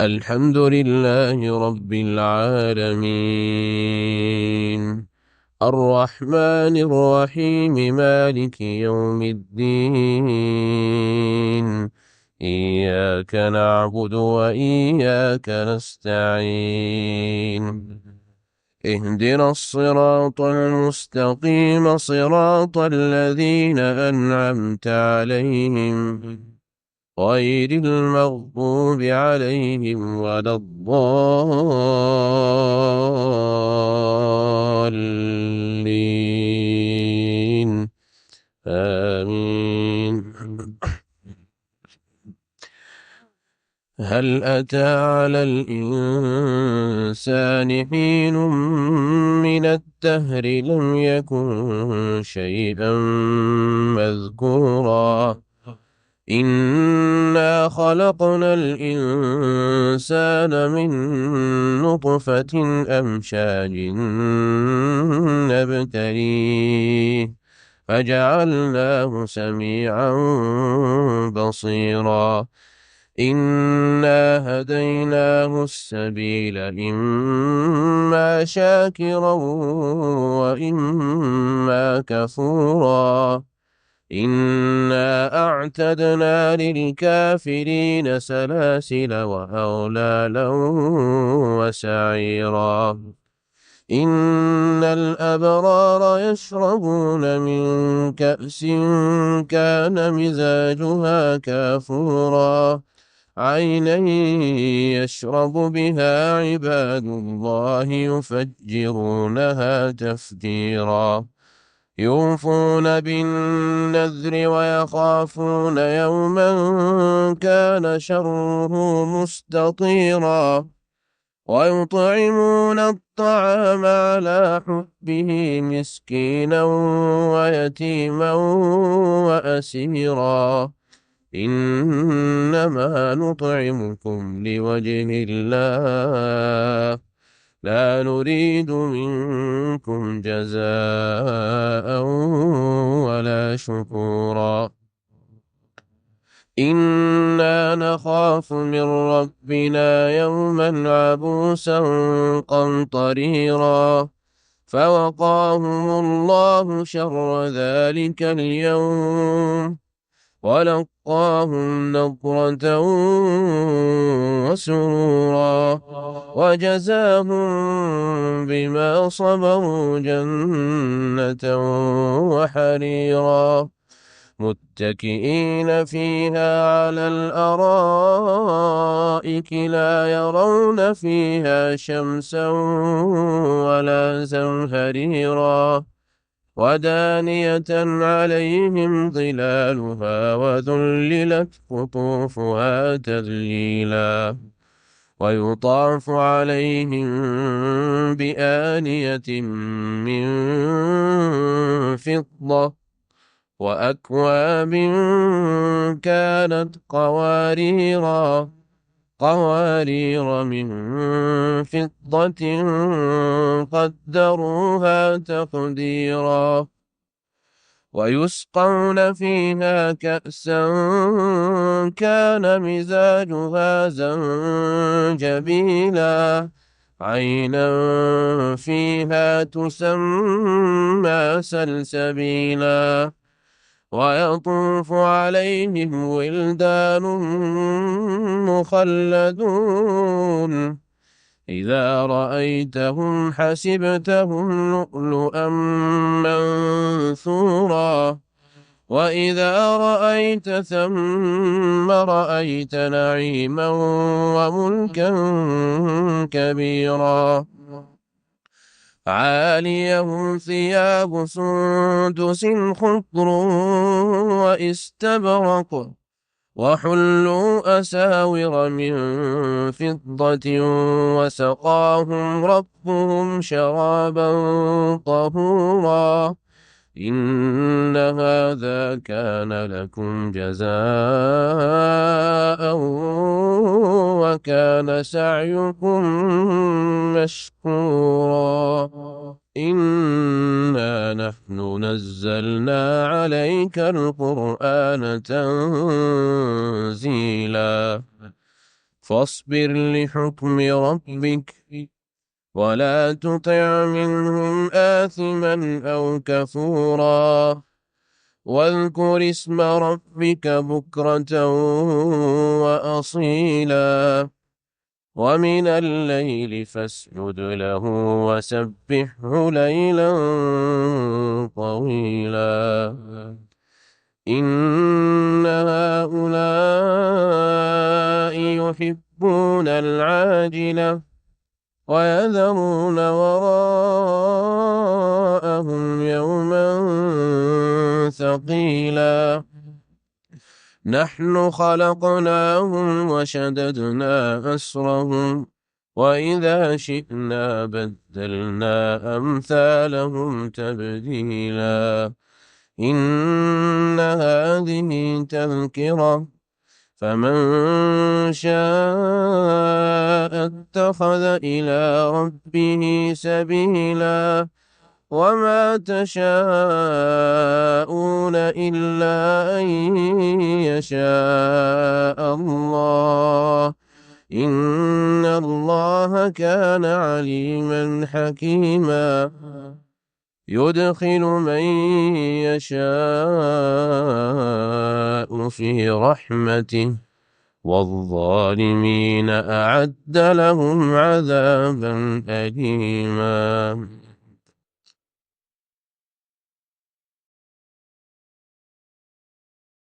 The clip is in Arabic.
الحمد لله رب العالمين، الرحمن الرحيم، مالك يوم الدين. إياك نعبد وإياك نستعين. اهدنا الصراط المستقيم، صراط الذين أنعمت عليهم غير المغضوب عليهم ولا الضالين. آمين. هل أتى على الإنسان حين من الدهر لم يكن شيئا مذكورا؟ إنا خلقنا الإنسان من نطفة أمشاج نبتليه فجعلناه سميعا بصيرا. إنا هديناه السبيل، إما شاكرا وإما كفورا. إنا أعتدنا للكافرين سلاسل وأغلالا وسعيرا. إن الأبرار يشربون من كأس كان مزاجها كافورا، عينا يشرب بها عباد الله يفجرونها تفجيرا. يوفون بالنذر ويخافون يوما كان شره مستطيرا. ويطعمون الطعام على حبه مسكينا ويتيما وأسيرا. إنما نطعمكم لوجه الله، لا نريد منكم جزاء ولا شكورا. إنا نخاف من ربنا يوما عبوسا قمطريرا. فوقاهم الله شر ذلك اليوم ولقاهم نضرة وسرورا، وجزاهم بما صبروا جنة وحريرا. متكئين فيها على الأرائك لا يرون فيها شمسا ولا زمهريرا. ودانية عليهم ظلالها وذللت قطوفها تذليلا. ويطاف عليهم بآنية من فضة وأكواب كانت قوارير من فضة قدروها تقديرا. ويسقون فيها كأسا كان مزاجها زنجبيلا، عينا فيها تسمى سلسبيلا. ويطوف عليهم ولدان مخلدون، إذا رأيتهم حسبتهم لؤلؤا منثورا. وإذا رأيت ثم رأيت نعيما وملكا كبيرا. عاليهم ثياب سندس خضر واستبرق، وحلوا أساور من فضة، وسقاهم ربهم شرابا طهورا. إن هذا كان لكم جزاء وكان سعيكم مشكورا. إنا نحن نزلنا عليك القرآن تنزيلا، فاصبر لحكم ربك ولا تطع منهم آثما أو كفورا واذكر اسم ربك بكرة وأصيلا ومن الليل فاسجد له وسبحه ليلا طويلا إن هؤلاء يحبون العاجلة ويذرون وراءهم يوما ثقيلا نحن خلقناهم وشددنا أسرهم وإذا شئنا بدلنا أمثالهم تبديلا إن هذه تذكرة فمن شاء اتخذ إلى ربه سبيلا وما تشاءون إلا أن يشاء الله إن الله كان عليما حكيما يدخل من يشاء في رحمته والظالمين أعد لهم عذابا أليما